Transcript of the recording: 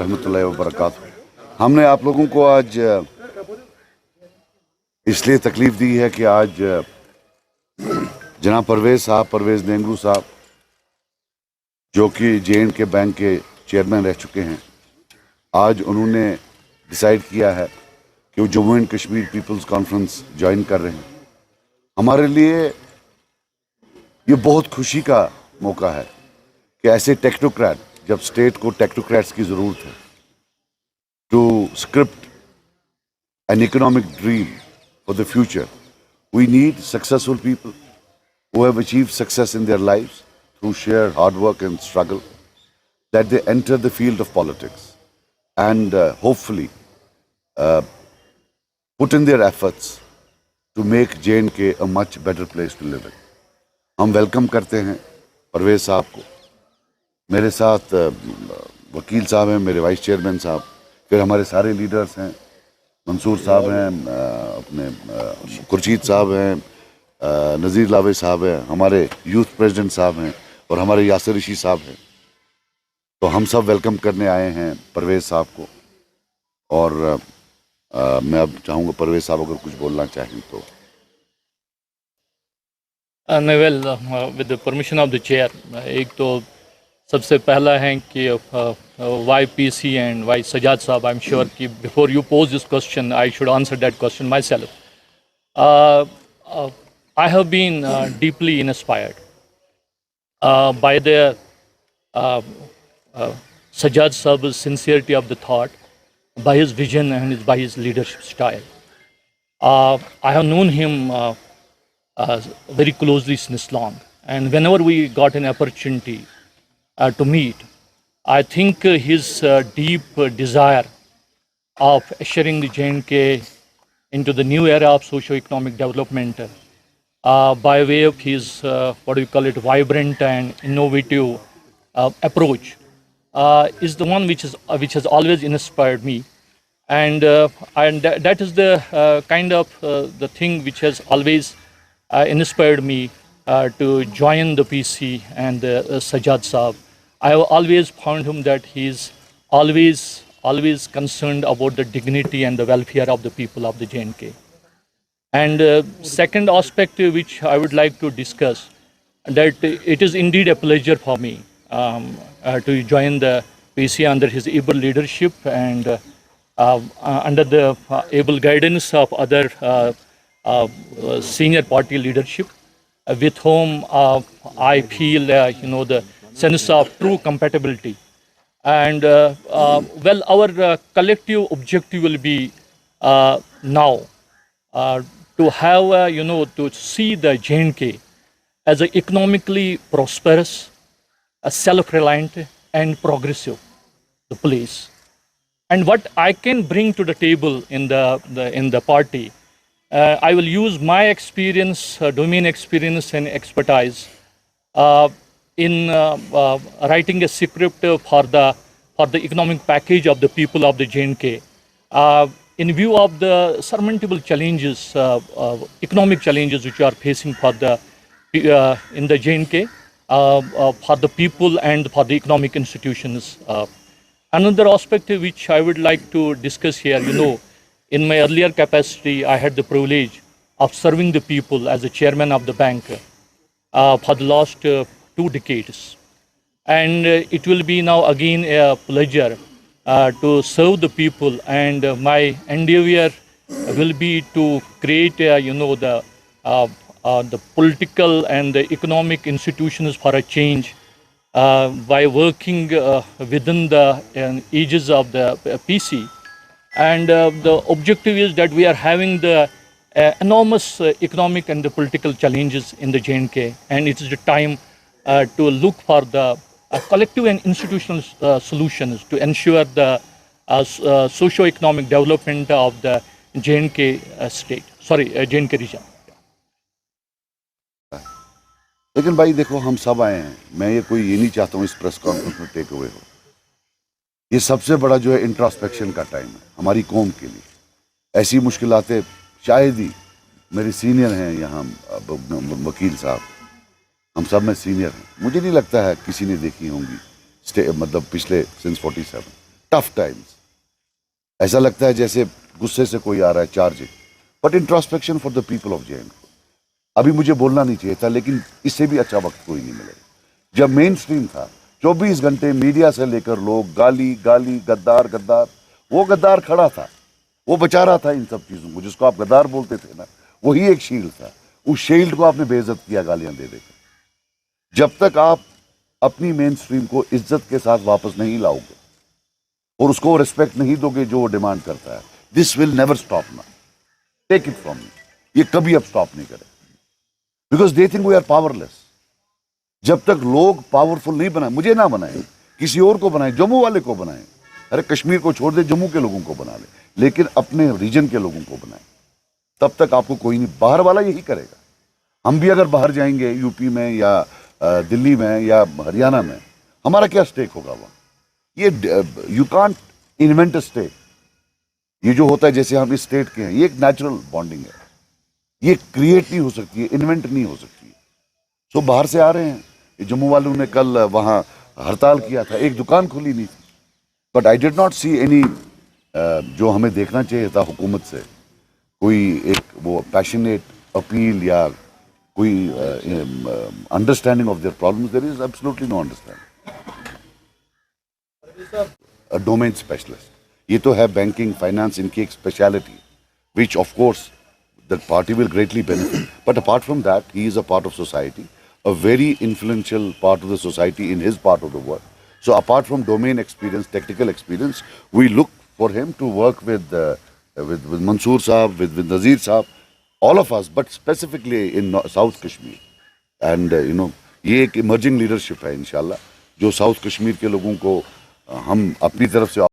रहमतुल्लाहि व बरकातहू। हमने आप लोगों को आज इसलिए तकलीफ दी है कि आज जनाब परवेज़ नेंगू साहब, जो कि जे.एंड.के बैंक के चेयरमैन रह चुके हैं, आज उन्होंने डिसाइड किया है कि वो Jammu and Kashmir Peoples Conference join कर रहे हैं। हमारे लिए ये बहुत खुशी का मौका है कि ऐसे टेक्नोक्रेट, जब स्टेट को टेक्नोक्रेट्स की ज़रूरत है to script an economic dream for the future, we need successful people who have achieved success in their lives through sheer hard work and struggle, that they enter the field of politics and hopefully put in their efforts to make J&K a much better place to live in. हम welcome करते हैं परवेज़ साहब को। मेरे साथ वकील साहब हैं, मेरे वाइस चेयरमैन साहब, फिर हमारे सारे लीडर्स हैं, मंसूर साहब हैं, अपने खुर्शीद साहब हैं, नज़ीर लावे साहब हैं, हमारे यूथ प्रेसिडेंट साहब हैं और हमारे यासिर ऋषि साहब हैं। तो हम सब वेलकम करने आए हैं परवेज़ साहब को। और मैं अब चाहूँगा परवेज़ साहब अगर कुछ बोलना चाहें तो। With the permission of the chair, एक तो सबसे पहला है कि Y PC and Y Sajad साहब, आई एम श्योर कि before you pose this question I should answer that question myself. I have been deeply inspired by the Sajjad Saab's sincerity of the thought, by his vision and by his leadership style. I have known him very closely since long, and whenever we got an opportunity to meet, I think his deep desire of ushering the J&K into the new era of socio-economic development by way of his, vibrant and innovative approach is the one which has always inspired me. And that is the kind of the thing which has always inspired me to join the PC and Sajjad Saab. I have always found him that he is always concerned about the dignity and the welfare of the people of the J&K. And second aspect which I would like to discuss, that it is indeed a pleasure for me to join the PC under his able leadership and under the able guidance of other senior party leadership, with whom I feel the sense of true compatibility. And well, our collective objective will be now to have to see the J&K as an economically prosperous, self-reliant and progressive place. And what I can bring to the table in the party, I will use my experience, domain experience and expertise in writing a script for the economic package of the people of the J&K. In view of the surmountable challenges, economic challenges which we are facing for in the J&K, for the people and for the economic institutions. Another aspect which I would like to discuss here, in my earlier capacity, I had the privilege of serving the people as the chairman of the bank for the last 2 decades. And it will be now again a pleasure to serve the people, and my endeavor will be to create the political and the economic institutions for a change by working within the aegis of the PC. And the objective is that we are having the enormous economic and the political challenges in the J&K, and it is the time to look for the collective and institutional solutions to ensure the socio-economic development of the J&K state, J&K region. लेकिन भाई देखो, हम सब आए हैं, मैं ये नहीं चाहता हूँ इस प्रेस कॉन्फ्रेंस में टेक अवे हो। ये सबसे बड़ा जो है इंट्रोस्पेक्शन का टाइम है हमारी कौम के लिए। ऐसी मुश्किलातें शायद ही मेरे सीनियर हैं यहाँ, वकील साहब, हम सब में सीनियर हैं, मुझे नहीं लगता है किसी ने देखी होंगी मतलब पिछले सिंस 47। टफ टाइम्स, ऐसा लगता है जैसे गुस्से से कोई आ रहा है charging, but introspection for the people of J. अभी मुझे बोलना नहीं चाहिए था, लेकिन इससे भी अच्छा वक्त कोई नहीं मिलेगा। जब मेन स्ट्रीम था 24 घंटे मीडिया से लेकर लोग गाली गाली गद्दार गद्दार, वो गद्दार खड़ा था, वो बचा रहा था इन सब चीजों को। जिसको आप गद्दार बोलते थे ना, वही एक शील्ड था। उस शील्ड को आपने बेइज्जत किया गालियां दे देकर। जब तक आप अपनी मेन स्ट्रीम को इज्जत के साथ वापस नहीं लाओगे और उसको रिस्पेक्ट नहीं दोगे जो वो डिमांड करता है, दिस विल नेवर स्टॉप ना, टेक इट फ्रॉम मी, ये कभी अब स्टॉप नहीं करे, because they think we are powerless. जब तक लोग पावरफुल नहीं बनाए, मुझे ना बनाए, किसी और को बनाए, जम्मू वाले को बनाए, अरे कश्मीर को छोड़ दे, जम्मू के लोगों को बना ले, लेकिन अपने रीजन के लोगों को बनाए, तब तक आपको कोई नहीं, बाहर वाला यही करेगा। हम भी अगर बाहर जाएंगे यूपी में या दिल्ली में या हरियाणा में, हमारा क्या स्टेक होगा वहां? ये you can't invent a state. ये जो होता है जैसे हम इस स्टेट के हैं, ये एक नेचुरल बॉन्डिंग है, ये क्रिएट नहीं हो सकती है, इन्वेंट नहीं हो सकती है। सो बाहर से आ रहे हैं। जम्मू वालों ने कल वहां हड़ताल किया था, एक दुकान खुली नहीं थी, but I did not see any, जो हमें देखना चाहिए था हुकूमत से, कोई एक वो पैशनेट अपील या कोई understanding of their problems. There is absolutely no understanding. Domain specialist, ये तो है बैंकिंग फाइनेंस इनकी एक speciality, which of course the party will greatly benefit, but apart from that he is a part of society, a very influential part of the society in his part of the world. So apart from domain experience, technical experience, we look for him to work with Mansoor Saab, with Nazir Saab, all of us, but specifically in South Kashmir. And ये एक emerging leadership है इंशाल्लाह, जो south Kashmir के लोगों को हम अपनी तरफ से